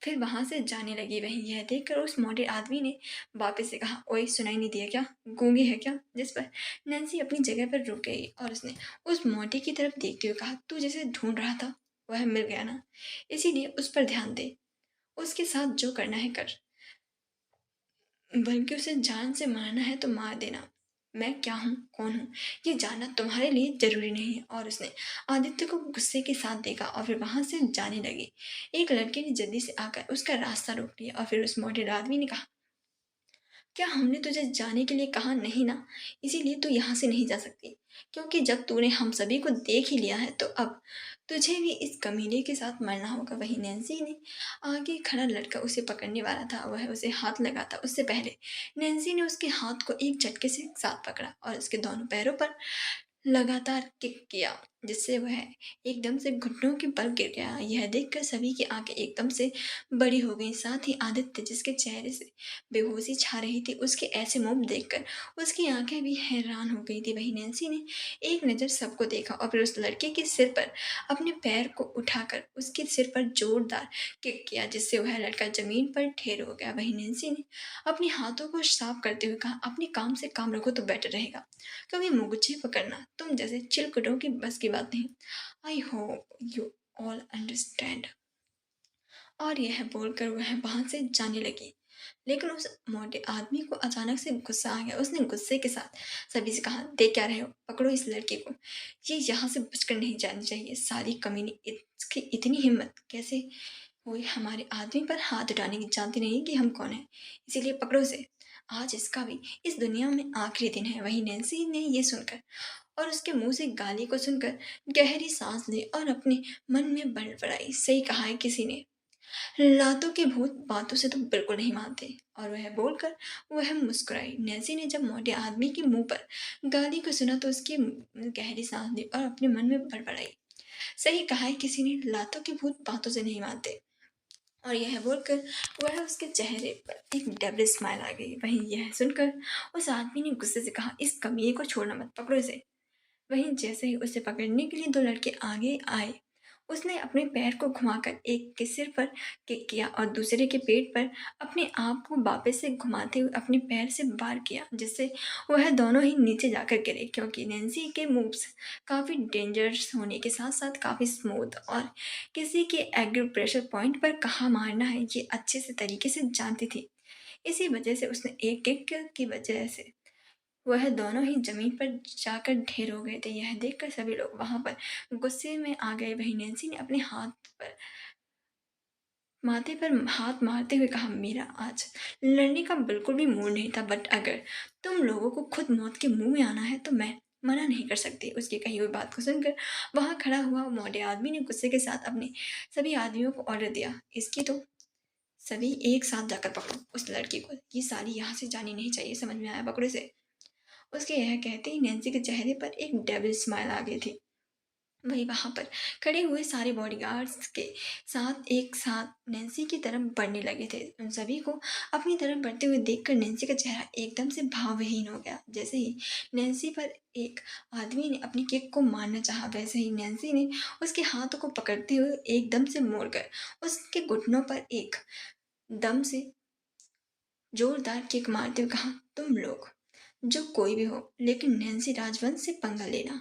फिर वहां से जाने लगी। वहीं यह देखकर उस मोटे आदमी ने वापस से कहा, ओए सुनाई नहीं दिया क्या, गूंगी है क्या? जिस पर नैन्सी अपनी जगह पर रुक गई और उसने उस मोटे की तरफ देखते हुए कहा, तू जिसे ढूंढ रहा था वह मिल गया ना, इसीलिए उस पर ध्यान दे, उसके साथ जो करना है कर, बल्कि उसे जान से मारना है तो मार देना। मैं क्या हूँ, कौन हूँ, ये जानना तुम्हारे लिए जरूरी नहीं है। और उसने आदित्य को गुस्से के साथ देखा और फिर वहां से जाने लगी। एक लड़के ने जल्दी से आकर उसका रास्ता रोक लिया और फिर उस मोटे आदमी ने कहा, क्या हमने तुझे जाने के लिए कहा नहीं ना, इसीलिए तू यहाँ से नहीं जा सकती, क्योंकि जब तूने हम सभी को देख ही लिया है तो अब तुझे भी इस कमीने के साथ मरना होगा। वहीं नैन्सी ने आगे खड़ा लड़का उसे पकड़ने वाला था, वह उसे हाथ लगाता उससे पहले नैन्सी ने उसके हाथ को एक झटके से साथ पकड़ा और उसके दोनों पैरों पर लगातार किक किया, जिससे वह एकदम से घुटनों के बल गिर गया। यह देखकर सभी की आंखें एकदम से बड़ी हो गईं। साथ ही आदित्य, जिसके चेहरे से बेहोशी छा रही थी, उसके ऐसे मुंह देखकर उसकी आंखें भी हैरान हो गई थी। वहीं नैन्सी ने एक नज़र सबको देखा और फिर उस लड़के के सिर पर अपने पैर को उठाकर उसके सिर पर जोरदार किक किया, जिससे वह लड़का जमीन पर ढेर हो गया। वहीं नैन्सी ने अपने हाथों को साफ करते हुए कहा, अपने काम से काम रखो तो बेटर रहेगा, कभी मुझे पकड़ना तुम जैसे चिलकटों की बस की बात नहीं। I hope you all understand. और यह बोलकर वह वहां से जाने लगी। लेकिन उस मोटे आदमी को अचानक से गुस्सा आ गया। उसने गुस्से के साथ सभी से कहा, देख क्या रहे हो, पकड़ो इस लड़के को, ये यहाँ से बचकर नहीं जानी चाहिए। सारी कमीनी, इसकी इतनी हिम्मत कैसे हुई हमारे आदमी पर हाथ उठाने की, जानती नहीं कि हम कौन है, इसीलिए पकड़ो उसे, आज इसका भी इस दुनिया में आखिरी दिन है। वही नैन्सी ने ये सुनकर और उसके मुंह से गाली को सुनकर गहरी सांस ली और अपने मन में बड़बड़ाई, सही कहा है किसी ने, लातों के भूत बातों से तो बिल्कुल नहीं मानते। और वह बोलकर वह मुस्कुराई। नैन्सी ने जब मोटे आदमी के मुंह पर गाली को सुना तो उसकी गहरी सांस ली और अपने मन में बड़बड़ाई, सही कहा है किसी ने, लातों के भूत बातों से नहीं मानते। और यह बोलकर वह उसके चेहरे पर एक डबल स्माइल आ गई। वहीं यह सुनकर उस आदमी ने गुस्से से कहा, इस कमीने को छोड़ना मत, पकड़ो इसे। वहीं जैसे ही उसे पकड़ने के लिए दो लड़के आगे आए, उसने अपने पैर को घुमाकर एक के सिर पर किक किया और दूसरे के पेट पर अपने आप को वापस से घुमाते हुए अपने पैर से वार किया, जिससे वह दोनों ही नीचे जाकर गिरे। क्योंकि नैन्सी के मूव्स काफ़ी डेंजरस होने के साथ साथ काफ़ी स्मूथ और किसी के एग्रीप्रेशर पॉइंट पर कहाँ मारना है ये अच्छे से तरीके से जानती थी। इसी वजह से उसने एक किक की वजह से वह दोनों ही जमीन पर जाकर ढेर हो गए थे। यह देखकर सभी लोग वहां पर गुस्से में आ गए। वहीं नैन्सी ने अपने हाथ पर माथे पर हाथ मारते हुए कहा, मेरा आज लड़ने का बिल्कुल भी मूड नहीं था, बट अगर तुम लोगों को खुद मौत के मुंह में आना है तो मैं मना नहीं कर सकती। उसकी कही हुई बात को सुनकर वहां खड़ा हुआ मोटे आदमी ने गुस्से के साथ अपने सभी आदमियों को ऑर्डर दिया, इसकी तो सभी एक साथ जाकर पकड़ो उस लड़की को, ये साली यहाँ से जानी नहीं चाहिए, समझ में आया, पकड़ो इसे। उसके यह कहते ही नैन्सी के चेहरे पर एक डेविल स्माइल आ गई थी। वही वहाँ पर खड़े हुए सारे बॉडीगार्ड्स के साथ एक साथ नैन्सी की तरफ बढ़ने लगे थे। उन सभी को अपनी तरफ बढ़ते हुए देखकर नैन्सी का चेहरा एकदम से भावहीन हो गया। जैसे ही नैन्सी पर एक आदमी ने अपनी किक को मारना चाहा, वैसे ही नैन्सी ने उसके हाथों को पकड़ते हुए एकदम से मोड़कर उसके घुटनों पर एक दम से जोरदार किक मारते हुए कहा, तुम लोग जो कोई भी हो, लेकिन नैन्सी राजवंश से पंगा लेना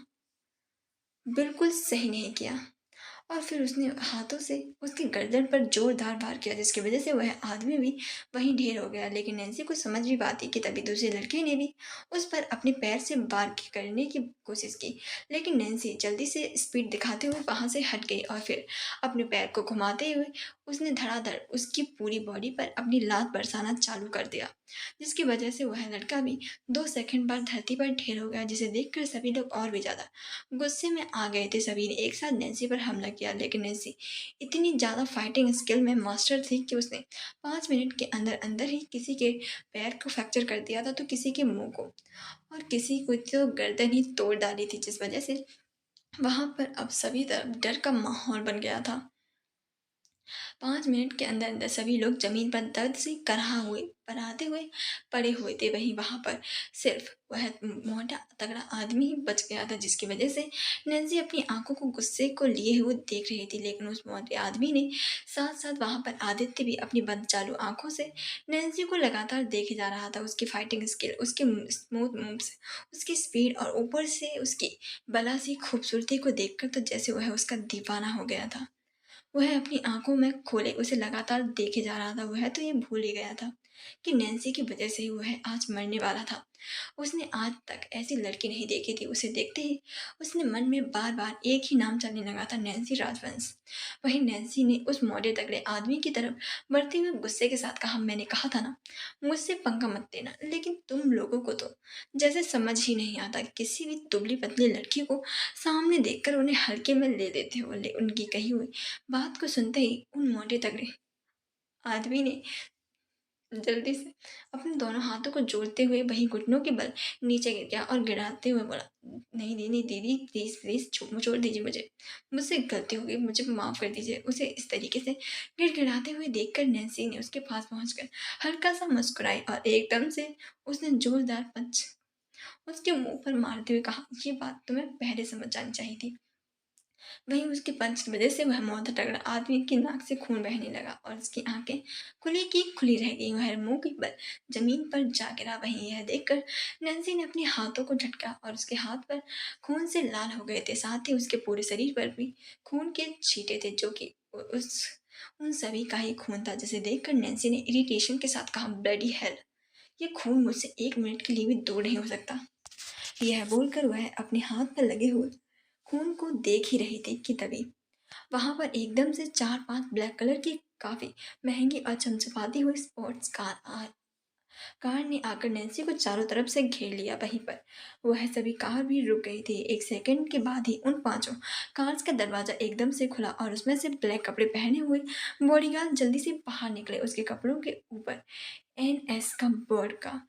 बिल्कुल सही नहीं किया। और फिर उसने हाथों से उसकी गर्दन पर जोरदार वार किया, जिसकी वजह से वह आदमी भी वहीं ढेर हो गया। लेकिन नैन्सी को समझ भी पाती कि तभी दूसरी लड़की ने भी उस पर अपने पैर से वार करने की कोशिश की। लेकिन नैन्सी जल्दी से स्पीड दिखाते हुए वहां से हट गई और फिर अपने पैर को घुमाते हुए उसने धड़ाधड़ उसकी पूरी बॉडी पर अपनी लात बरसाना चालू कर दिया, जिसकी वजह से वह लड़का भी 2 सेकंड बाद धरती पर ढेर हो गया, जिसे देखकर सभी लोग और भी ज्यादा गुस्से में आ गए थे। सभी ने एक साथ नैन्सी पर हमला किया, लेकिन नैन्सी इतनी ज़्यादा फाइटिंग स्किल में मास्टर थी कि उसने 5 मिनट के अंदर अंदर ही किसी के पैर को फ्रैक्चर कर दिया था, तो किसी के मुंह को, और किसी को तो गर्दन ही तोड़ डाली थी, जिस वजह से वहां पर अब सभी तरफ डर का माहौल बन गया था। 5 मिनट के अंदर अंदर सभी लोग जमीन पर दर्द से कराहते हुए पड़े हुए थे। वहीं वहां पर सिर्फ वह मोटा तगड़ा आदमी ही बच गया था, जिसकी वजह से नैन्सी अपनी आंखों को गुस्से को लिए हुए देख रही थी। लेकिन उस मोटे आदमी ने साथ साथ वहां पर आदित्य भी अपनी बंद चालू आंखों से नैन्सी को लगातार देखे जा रहा था। उसकी फाइटिंग स्किल, उसके स्मूथ मूव्स, उसकी स्पीड और ऊपर से उसकी बला सी खूबसूरती को देखकर तो जैसे वह उसका दीवाना हो गया था। वह अपनी आंखों में खोले उसे लगातार देखे जा रहा था। वह तो ये भूल ही गया था कि नैन्सी की वजह से ही वह आज मरने वाला था। उसने आज तक ऐसी लड़की नहीं देखी थी। उसे देखते ही उसने मन में बार बार एक ही नाम चलने लगा था, नैन्सी राजवंश। वहीं नैन्सी ने उस मोटे तगड़े आदमी की तरफ बढ़ते हुए गुस्से के साथ कहा, मैंने कहा था ना, मुझसे पंगा मत देना। लेकिन तुम लोगों को तो जैसे समझ ही नहीं आता, किसी भी दुबली पतली लड़की को सामने देखकर उन्हें हल्के में ले लेते हो। उनकी कही हुई बात को सुनते ही उन मोटे तगड़े आदमी ने जल्दी से अपने दोनों हाथों को जोड़ते हुए वहीं घुटनों के बल नीचे गिर गया और गिड़ाते हुए बोला, नहीं नहीं नहीं दीदी, प्लीज प्लीज छोड़ दीजिए मुझे, मुझसे गलती हो गई, मुझे माफ कर दीजिए। उसे इस तरीके से गिड़गिड़ाते हुए देखकर नैन्सी ने उसके पास पहुंचकर हल्का सा मुस्कुराई और एकदम से उसने जोरदार पंच उसके मुंह पर मारते हुए कहा, ये बात तुम्हें पहले समझ जानी चाहिए थी। वहीं उसके पंच की वजह से वह मोटा तगड़ा आदमी की नाक से खून बहने लगा और उसकी आंखें खुली की खुली रह गई। वह मुंह के बल जमीन पर जा गिरा। वहीं यह देखकर नैन्सी ने अपने हाथों को झटका और उसके हाथ पर खून से लाल हो गए थे। साथ ही उसके पूरे शरीर पर भी खून के छींटे थे, जो कि उस उन सभी का ही खून था, जिसे देखकर नैन्सी ने इरिटेशन के साथ कहा, ब्लडी हेल, ये खून मुझसे 1 मिनट के लिए भी दूर नहीं हो सकता। यह बोलकर वह अपने हाथ पर लगे हुए खून को देख ही रही थी कि तभी वहां पर एकदम से 4-5 ब्लैक कलर की काफी महंगी और चमचमाती हुई स्पोर्ट्स कार ने आकर नैन्सी को चारों तरफ से घेर लिया। वहीं पर वह सभी कार भी रुक गई थी। 1 सेकंड के बाद ही उन पांचों कार्स का दरवाजा एकदम से खुला और उसमें से ब्लैक कपड़े पहने हुए बॉडीगार्ड जल्दी से बाहर निकले। उसके कपड़ों के ऊपर NS का बर्ड का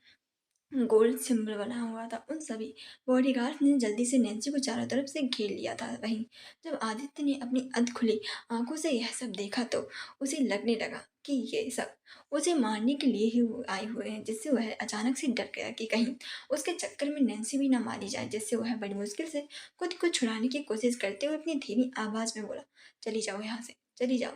गोल्ड सिंबल बना हुआ था। उन सभी बॉडीगार्ड्स ने जल्दी से नैन्सी को चारों तरफ से घेर लिया था। वहीं जब आदित्य ने अपनी अधखुली आंखों से यह सब देखा, तो उसे लगने लगा कि ये सब उसे मारने के लिए ही आए हुए हैं, जिससे वह अचानक से डर गया कि कहीं उसके चक्कर में नैन्सी भी ना मारी जाए। जिससे वह बड़ी मुश्किल से खुद को छुड़ाने की कोशिश करते हुए अपनी धीमी आवाज में बोला, चली जाओ यहाँ से, चली जाओ।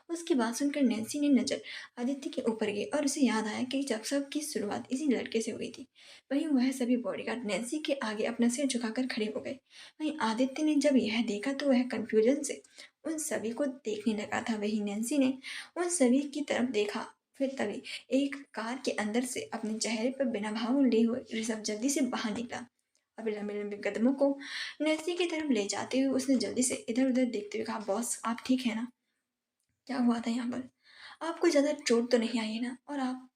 उसकी बात सुनकर नैन्सी ने नजर आदित्य के ऊपर गई और उसे याद आया कि जब सब की शुरुआत इसी लड़के से हुई थी। वहीं वह सभी बॉडीगार्ड नैन्सी के आगे अपना सिर झुकाकर खड़े हो गए। वहीं आदित्य ने जब यह देखा तो वह कंफ्यूजन से उन सभी को देखने लगा था। वहीं नैन्सी ने उन सभी की तरफ देखा। फिर तभी एक कार के अंदर से अपने चेहरे पर बिना भाव लिए हुए ऋषभ जल्दी से बाहर निकला। अभी लंबे लंबे कदमों को नैन्सी की तरफ ले जाते हुए उसने जल्दी से इधर उधर देखते हुए कहा, बॉस आप ठीक है ना? क्या हुआ था यहाँ पर? आपको ज़्यादा चोट तो नहीं आई है ना? और आप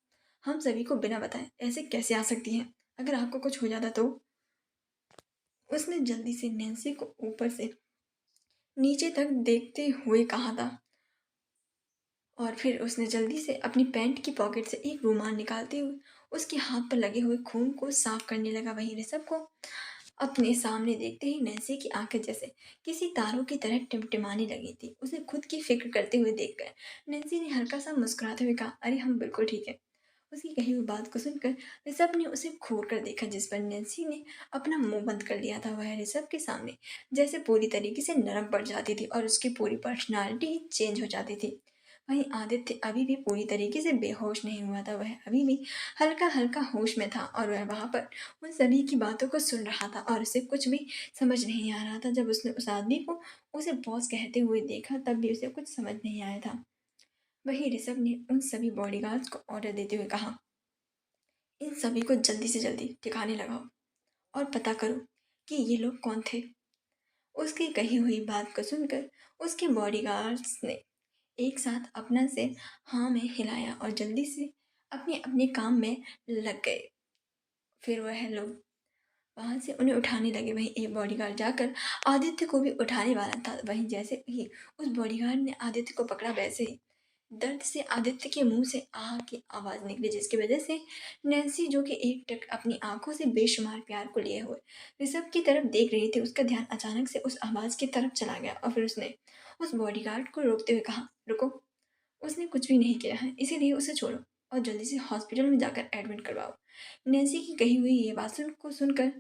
हम सभी को बिना बताए ऐसे कैसे आ सकती हैं? अगर आपको कुछ हो जाता तो? उसने जल्दी से नैन्सी को ऊपर से नीचे तक देखते हुए कहा था। और फिर उसने जल्दी से अपनी पैंट की पॉकेट से एक रुमाल निकालते हुए उसके हाथ पर लगे हुए खून को साफ करने लगा। वहीं ऋषभ को अपने सामने देखते ही नैन्सी की आंखें जैसे किसी तारों की तरह टिमटिमाने लगी थी। उसे खुद की फिक्र करते हुए देखकर नैन्सी ने हल्का सा मुस्कुराते हुए कहा, अरे हम बिल्कुल ठीक है। उसकी कही हुई बात को सुनकर ऋषभ ने उसे घूर कर देखा, जिस पर नैन्सी ने अपना मुंह बंद कर लिया था। वह ऋषभ के सामने जैसे पूरी तरीके से नरम पड़ जाती थी और उसकी पूरी पर्सनालिटी ही चेंज हो जाती थी। वहीं आदित्य अभी भी पूरी तरीके से बेहोश नहीं हुआ था। वह अभी भी हल्का हल्का होश में था और वह वहां पर उन सभी की बातों को सुन रहा था और उसे कुछ भी समझ नहीं आ रहा था। जब उसने उस आदमी को उसे बॉस कहते हुए देखा तब भी उसे कुछ समझ नहीं आया था। वही ऋषभ ने उन सभी बॉडीगार्ड्स को ऑर्डर देते हुए कहा, इन सभी को जल्दी से जल्दी ठिकाने लगाओ और पता करो कि ये लोग कौन थे। उसकी कही हुई बात को सुनकर उसके बॉडीगार्ड्स ने एक साथ अपना सिर हाँ में हिलाया और जल्दी से अपने अपने काम में लग गए। फिर वह लोग वहां से उन्हें उठाने लगे। वहीं एक बॉडीगार्ड जाकर आदित्य को भी उठाने वाला था। वहीं जैसे ही उस बॉडीगार्ड ने आदित्य को पकड़ा, वैसे ही दर्द से आदित्य के मुंह से आह की आवाज निकली, जिसकी वजह से नैन्सी, जो कि एक टक अपनी आंखों से बेशुमार प्यार को लिए हुए ऋषभ की तरफ देख रही थी, उसका ध्यान अचानक से उस आवाज की तरफ चला गया और फिर उसने उस बॉडीगार्ड को रोकते हुए कहा, रुको। उसने कुछ भी नहीं किया है, इसीलिए उसे छोड़ो और जल्दी से हॉस्पिटल में जाकर एडमिट करवाओ। नैन्सी की कही हुई ये बात को सुनकर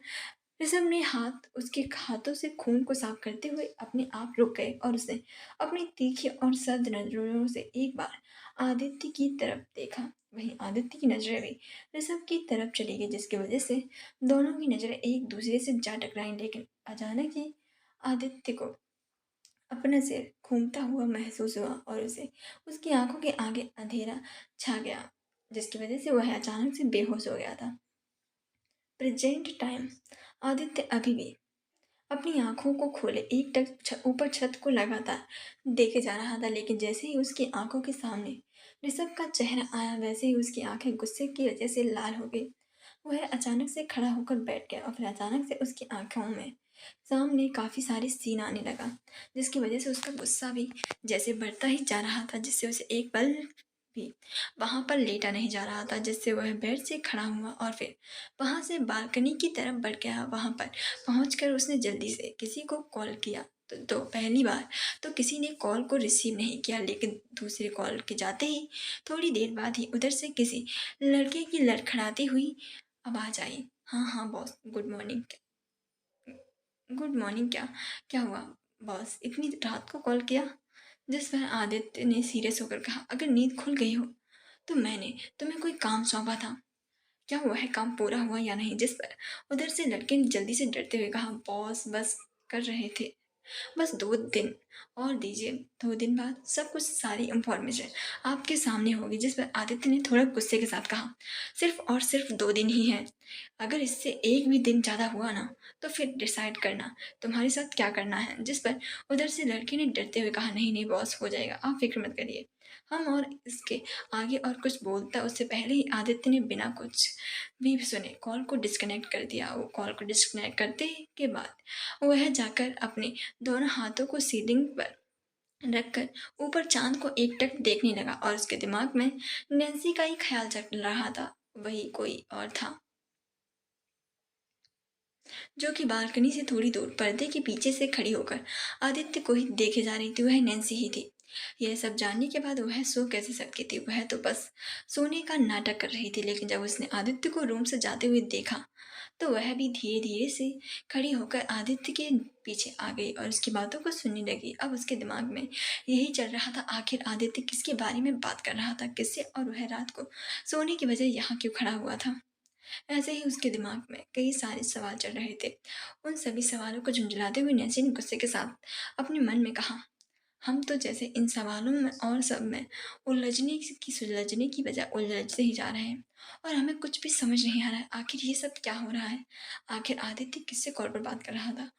ऋषभ ने हाथ उसके हाथों से खून को साफ करते हुए अपने आप रुक गए और उसने अपनी तीखी और सर्द नजरों से एक बार आदित्य की तरफ देखा। वहीं आदित्य की नजरें भी ऋषभ की तरफ चली गई, जिसकी वजह से दोनों की नजरें एक दूसरे से जा टकराई। लेकिन अचानक ही आदित्य को अपना सिर घूमता हुआ महसूस हुआ और उसे उसकी आंखों के आगे अंधेरा छा गया, जिसकी वजह से वह अचानक से बेहोश हो गया था। Present time. आदित्य अभी भी अपनी आंखों को खोले एक टक ऊपर छत को लगातार देखे जा रहा था, लेकिन जैसे ही उसकी आंखों के सामने ऋषभ का चेहरा आया, वैसे ही उसकी आंखें गुस्से की वजह से लाल हो गई। वह अचानक से खड़ा होकर बैठ गया और फिर अचानक से उसकी आंखों में सामने काफी सारी सीन आने लगा, जिसकी वजह से उसका गुस्सा भी जैसे बढ़ता ही जा रहा था, जिससे उसे एक पल भी वहां पर लेटा नहीं जा रहा था, जिससे वह बेड से खड़ा हुआ और फिर वहां से बालकनी की तरफ बढ़ गया। वहां पर पहुंचकर उसने जल्दी से किसी को कॉल किया तो पहली बार तो किसी ने कॉल को रिसीव नहीं किया, लेकिन दूसरे कॉल के जाते ही थोड़ी देर बाद ही उधर से किसी लड़के की लड़खड़ाती हुई आवाज आई, हाँ हाँ boss, good morning. Good morning क्या? क्या हुआ बॉस, इतनी रात को कॉल किया? जिस पर आदित्य ने सीरियस होकर कहा, अगर नींद खुल गई हो तो मैंने तुम्हें कोई काम सौंपा था, क्या हुआ है, काम पूरा हुआ या नहीं? जिस पर उधर से लड़के ने जल्दी से डरते हुए कहा, बॉस बस कर रहे थे, बस 2 दिन और दीजिए, 2 दिन बाद सब कुछ सारी इंफॉर्मेशन आपके सामने होगी। जिस पर आदित्य ने थोड़ा गुस्से के साथ कहा, सिर्फ और सिर्फ 2 दिन ही है, अगर इससे एक भी दिन ज़्यादा हुआ ना तो फिर डिसाइड करना तुम्हारे साथ क्या करना है। जिस पर उधर से लड़के ने डरते हुए कहा, नहीं नहीं बॉस, हो जाएगा, आप फिक्र मत करिए हम। और इसके आगे और कुछ बोलता उससे पहले ही आदित्य ने बिना कुछ भी सुने कॉल को डिस्कनेक्ट कर दिया। वो कॉल को डिस्कनेक्ट करते के बाद वह जाकर अपने दोनों हाथों को सीलिंग पर रखकर ऊपर चांद को एकटक देखने लगा और उसके दिमाग में नैन्सी का ही ख्याल चल रहा था। वही कोई और था जो कि बालकनी से थोड़ी दूर पर्दे के पीछे से खड़ी होकर आदित्य को ही देखे जा रही थी। वह नैन्सी ही थी। यह सब जानने के बाद वह सो कैसे सकती थी? वह तो बस सोने का नाटक कर रही थी। लेकिन जब उसने आदित्य को रूम से जाते हुए देखा तो वह भी धीरे धीरे से खड़ी होकर आदित्य के पीछे आ गई और उसकी बातों को सुनने लगी। अब उसके दिमाग में यही चल रहा था, आखिर आदित्य किसके बारे में बात कर रहा था, किससे, और वह रात को सोने की वजह यहाँ क्यों खड़ा हुआ था। ऐसे ही उसके दिमाग में कई सारे सवाल चल रहे थे। उन सभी सवालों को झुंझलाते हुए नैन्सी ने गुस्से के साथ अपने मन में कहा, हम तो जैसे इन सवालों में और सब में सुलझने की बजाय उलझते ही जा रहे हैं और हमें कुछ भी समझ नहीं आ रहा है, आखिर ये सब क्या हो रहा है। आखिर आदित्य किससे कॉल पर बात कर रहा था,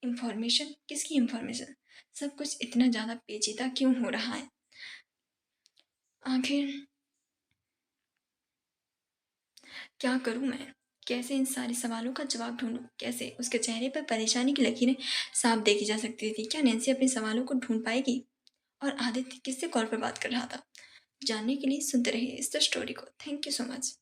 इंफॉर्मेशन किसकी इंफॉर्मेशन, सब कुछ इतना ज़्यादा पेचीदा क्यों हो रहा है। आखिर क्या करूं मैं, कैसे इन सारे सवालों का जवाब ढूंढूं, कैसे? उसके चेहरे पर परेशानी की लकीरें साफ देखी जा सकती थी। क्या नैन्सी अपने सवालों को ढूंढ पाएगी? और आदित्य किससे कॉल पर बात कर रहा था? जानने के लिए सुनते रहिए इस द स्टोरी को। Thank you so much.